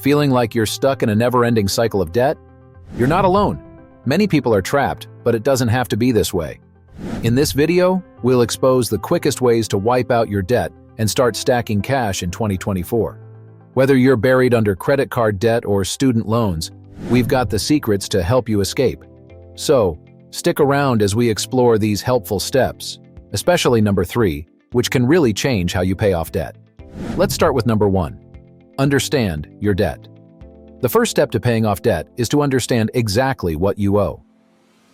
Feeling like you're stuck in a never-ending cycle of debt? You're not alone. Many people are trapped, but it doesn't have to be this way. In this video, we'll expose the quickest ways to wipe out your debt and start stacking cash in 2024. Whether you're buried under credit card debt or student loans, we've got the secrets to help you escape. So, stick around as we explore these helpful steps, especially number 3, which can really change how you pay off debt. Let's start with number 1. Understand your debt. The first step to paying off debt is to understand exactly what you owe.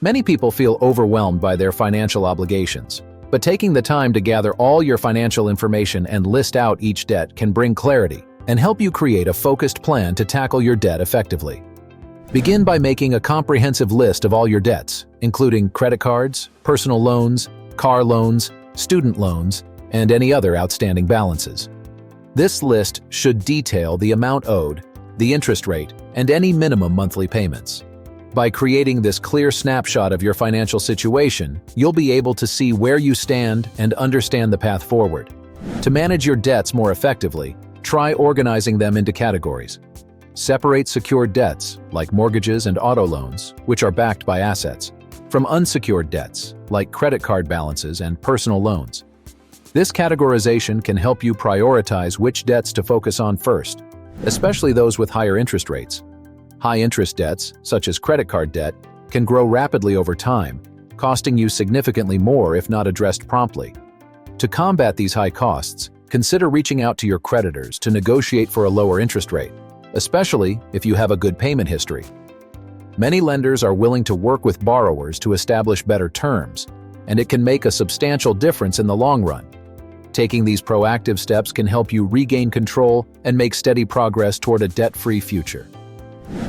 Many people feel overwhelmed by their financial obligations, but taking the time to gather all your financial information and list out each debt can bring clarity and help you create a focused plan to tackle your debt effectively. Begin by making a comprehensive list of all your debts, including credit cards, personal loans, car loans, student loans, and any other outstanding balances. This list should detail the amount owed, the interest rate, and any minimum monthly payments. By creating this clear snapshot of your financial situation, you'll be able to see where you stand and understand the path forward. To manage your debts more effectively, try organizing them into categories. Separate secured debts, like mortgages and auto loans, which are backed by assets, from unsecured debts, like credit card balances and personal loans. This categorization can help you prioritize which debts to focus on first, especially those with higher interest rates. High-interest debts, such as credit card debt, can grow rapidly over time, costing you significantly more if not addressed promptly. To combat these high costs, consider reaching out to your creditors to negotiate for a lower interest rate, especially if you have a good payment history. Many lenders are willing to work with borrowers to establish better terms, and it can make a substantial difference in the long run. Taking these proactive steps can help you regain control and make steady progress toward a debt-free future.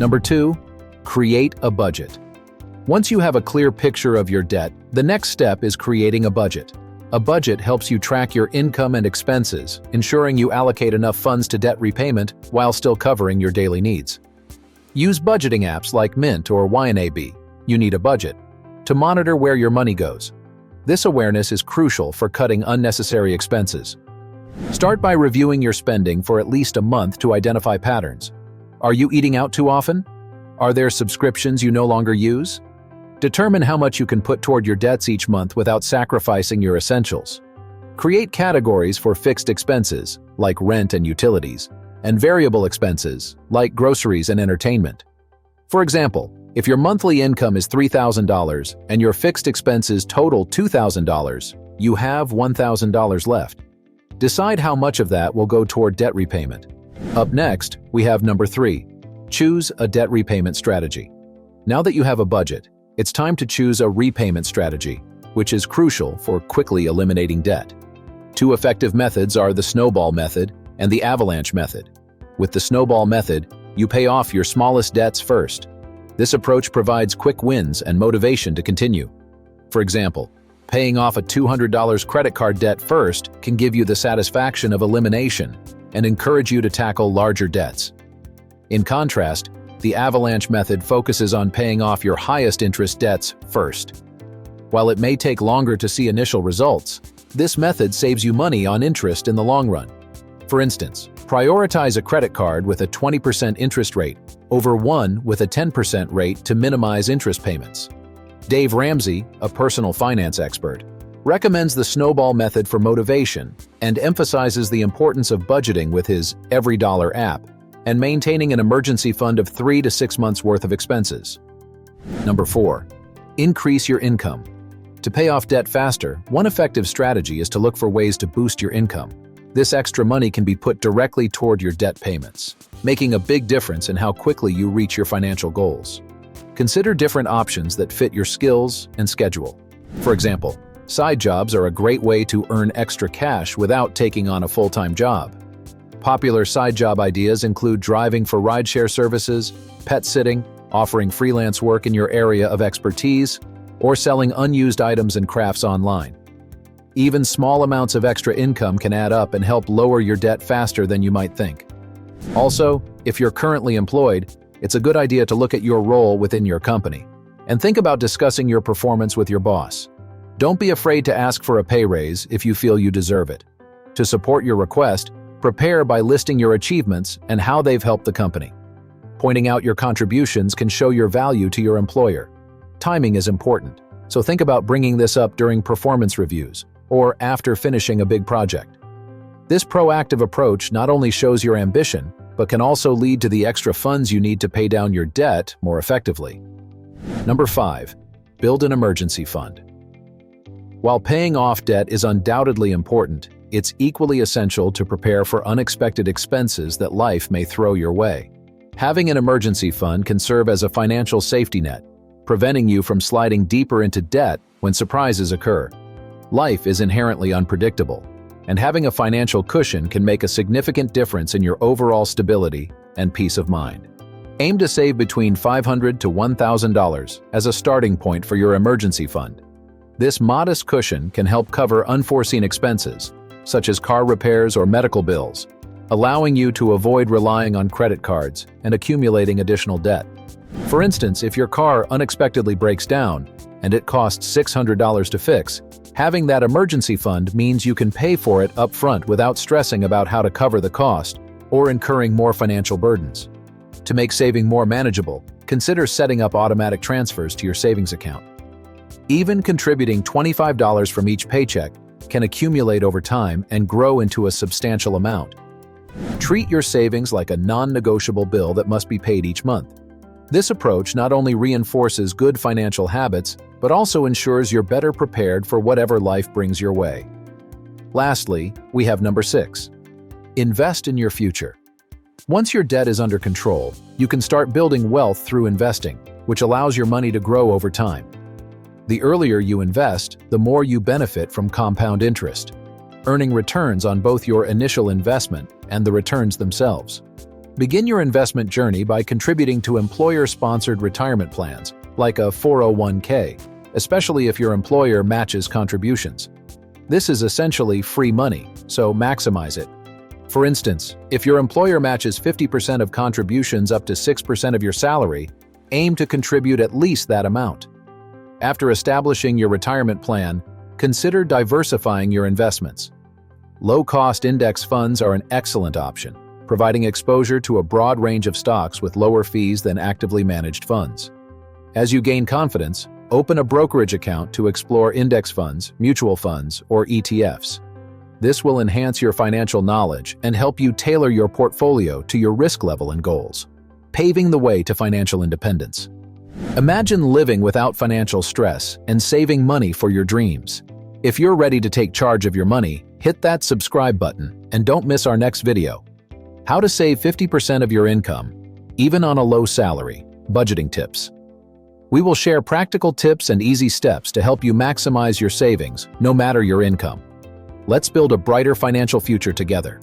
Number 2, create a budget. Once you have a clear picture of your debt, the next step is creating a budget. A budget helps you track your income and expenses, ensuring you allocate enough funds to debt repayment while still covering your daily needs. Use budgeting apps like Mint or YNAB, You Need a Budget, to monitor where your money goes. This awareness is crucial for cutting unnecessary expenses. Start by reviewing your spending for at least a month to identify patterns. Are you eating out too often? Are there subscriptions you no longer use? Determine how much you can put toward your debts each month without sacrificing your essentials. Create categories for fixed expenses, like rent and utilities, and variable expenses, like groceries and entertainment. For example, if your monthly income is $3,000 and your fixed expenses total $2,000, you have $1,000 left. Decide how much of that will go toward debt repayment. Up next, we have number 3. Choose a debt repayment strategy. Now that you have a budget, it's time to choose a repayment strategy, which is crucial for quickly eliminating debt. 2 effective methods are the snowball method and the avalanche method. With the snowball method, you pay off your smallest debts first. This approach provides quick wins and motivation to continue. For example, paying off a $200 credit card debt first can give you the satisfaction of elimination and encourage you to tackle larger debts. In contrast, the avalanche method focuses on paying off your highest interest debts first. While it may take longer to see initial results, this method saves you money on interest in the long run. For instance, prioritize a credit card with a 20% interest rate over one with a 10% rate to minimize interest payments. Dave Ramsey, a personal finance expert, recommends the snowball method for motivation and emphasizes the importance of budgeting with his Every Dollar app and maintaining an emergency fund of 3 to 6 months worth of expenses. Number 4, increase your income. To pay off debt faster, one effective strategy is to look for ways to boost your income. This extra money can be put directly toward your debt payments, making a big difference in how quickly you reach your financial goals. Consider different options that fit your skills and schedule. For example, side jobs are a great way to earn extra cash without taking on a full-time job. Popular side job ideas include driving for rideshare services, pet sitting, offering freelance work in your area of expertise, or selling unused items and crafts online. Even small amounts of extra income can add up and help lower your debt faster than you might think. Also, if you're currently employed, it's a good idea to look at your role within your company and think about discussing your performance with your boss. Don't be afraid to ask for a pay raise if you feel you deserve it. To support your request, Prepare by listing your achievements and how they've helped the company. Pointing out your contributions can show your value to your employer. Timing is important, so think about bringing this up during performance reviews or after finishing a big project. This proactive approach not only shows your ambition, but can also lead to the extra funds you need to pay down your debt more effectively. Number 5. Build an emergency fund. While paying off debt is undoubtedly important, it's equally essential to prepare for unexpected expenses that life may throw your way. Having an emergency fund can serve as a financial safety net, preventing you from sliding deeper into debt when surprises occur. Life is inherently unpredictable, and having a financial cushion can make a significant difference in your overall stability and peace of mind. Aim to save between $500 to $1,000 as a starting point for your emergency fund. This modest cushion can help cover unforeseen expenses, such as car repairs or medical bills, allowing you to avoid relying on credit cards and accumulating additional debt. For instance, if your car unexpectedly breaks down and it costs $600 to fix, having that emergency fund means you can pay for it up front without stressing about how to cover the cost or incurring more financial burdens. To make saving more manageable, consider setting up automatic transfers to your savings account. Even contributing $25 from each paycheck can accumulate over time and grow into a substantial amount. Treat your savings like a non-negotiable bill that must be paid each month. This approach not only reinforces good financial habits, but also ensures you're better prepared for whatever life brings your way. Lastly, we have number 6. Invest in your future. Once your debt is under control, you can start building wealth through investing, which allows your money to grow over time. The earlier you invest, the more you benefit from compound interest, earning returns on both your initial investment and the returns themselves. Begin your investment journey by contributing to employer-sponsored retirement plans, like a 401k, especially if your employer matches contributions. This is essentially free money, so maximize it. For instance, if your employer matches 50% of contributions up to 6% of your salary, aim to contribute at least that amount. After establishing your retirement plan, consider diversifying your investments. Low-cost index funds are an excellent option, providing exposure to a broad range of stocks with lower fees than actively managed funds. As you gain confidence, open a brokerage account to explore index funds, mutual funds, or ETFs. This will enhance your financial knowledge and help you tailor your portfolio to your risk level and goals, paving the way to financial independence. Imagine living without financial stress and saving money for your dreams. If you're ready to take charge of your money, hit that subscribe button and don't miss our next video. How to save 50% of your income, even on a low salary, budgeting tips. We will share practical tips and easy steps to help you maximize your savings, no matter your income. Let's build a brighter financial future together.